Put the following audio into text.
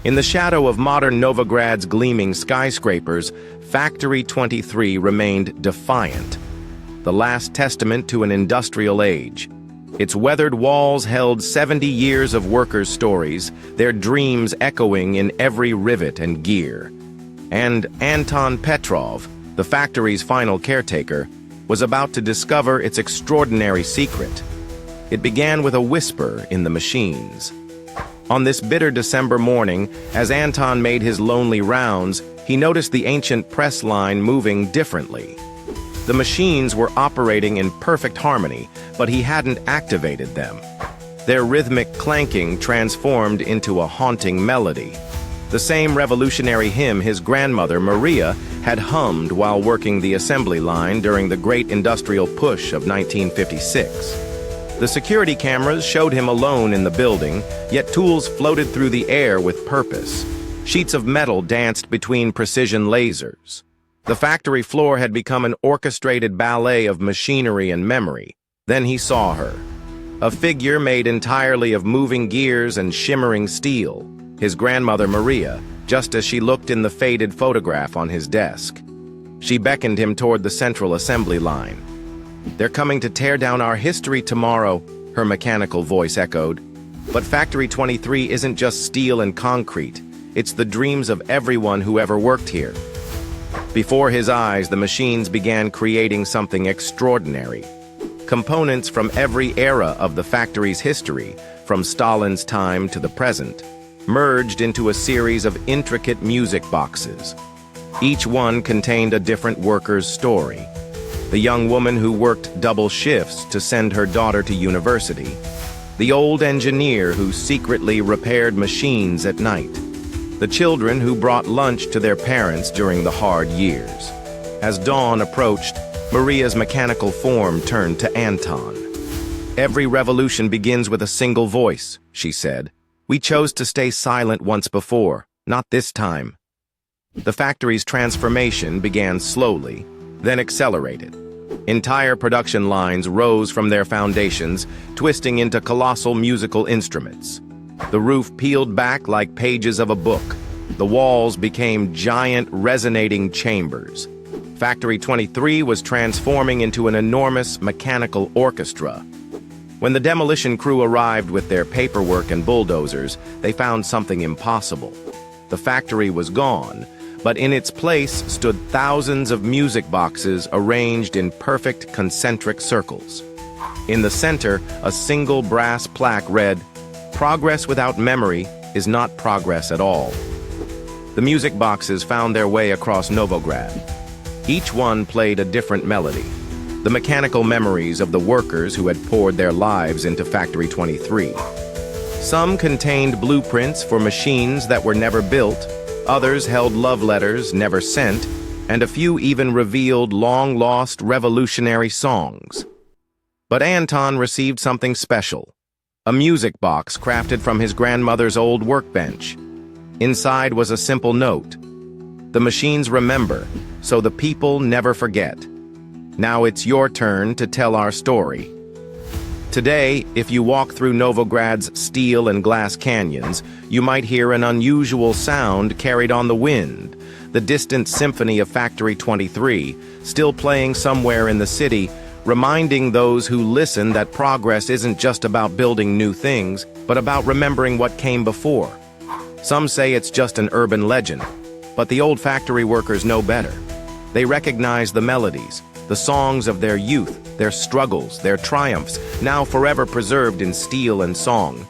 In the shadow of modern Novograd's gleaming skyscrapers, Factory 23 remained defiant, the last testament to an industrial age. Its weathered walls held 70 years of workers' stories, their dreams echoing in every rivet and gear. And Anton Petrov, the factory's final caretaker, was about to discover its extraordinary secret. It began with a whisper in the machines. On this bitter December morning, as Anton made his lonely rounds, he noticed the ancient press line moving differently. The machines were operating in perfect harmony, but he hadn't activated them. Their rhythmic clanking transformed into a haunting melody. The same revolutionary hymn his grandmother, Maria, had hummed while working the assembly line during the great industrial push of 1956. The security cameras showed him alone in the building, yet tools floated through the air with purpose. Sheets of metal danced between precision lasers. The factory floor had become an orchestrated ballet of machinery and memory. Then he saw her. A figure made entirely of moving gears and shimmering steel. His grandmother Maria, just as she looked in the faded photograph on his desk. She beckoned him toward the central assembly line. "They're coming to tear down our history tomorrow," her mechanical voice echoed. But Factory 23 isn't just steel and concrete. It's the dreams of everyone who ever worked here. Before his eyes, the machines began creating something extraordinary. Components from every era of the factory's history, from Stalin's time to the present, merged into a series of intricate music boxes. Each one contained a different worker's story. The young woman who worked double shifts to send her daughter to university. The old engineer who secretly repaired machines at night. The children who brought lunch to their parents during the hard years. As dawn approached, Maria's mechanical form turned to Anton. "Every revolution begins with a single voice," she said. "We chose to stay silent once before, not this time." The factory's transformation began slowly, then accelerated. Entire production lines rose from their foundations, twisting into colossal musical instruments. The roof peeled back like pages of a book. The walls became giant, resonating chambers. Factory 23 was transforming into an enormous mechanical orchestra. When the demolition crew arrived with their paperwork and bulldozers, they found something impossible. The factory was gone, but in its place stood thousands of music boxes arranged in perfect concentric circles. In the center, a single brass plaque read, "Progress without memory is not progress at all." The music boxes found their way across Novograd. Each one played a different melody, the mechanical memories of the workers who had poured their lives into Factory 23. Some contained blueprints for machines that were never built, others held love letters never sent, and a few even revealed long-lost revolutionary songs. But Anton received something special, a music box crafted from his grandmother's old workbench. Inside was a simple note. "The machines remember, so the people never forget. Now it's your turn to tell our story." Today, if you walk through Novograd's steel and glass canyons, you might hear an unusual sound carried on the wind, the distant Symphony of Factory 23, still playing somewhere in the city, reminding those who listen that progress isn't just about building new things, but about remembering what came before. Some say it's just an urban legend, but the old factory workers know better. They recognize the melodies, the songs of their youth, their struggles, their triumphs, now forever preserved in steel and song.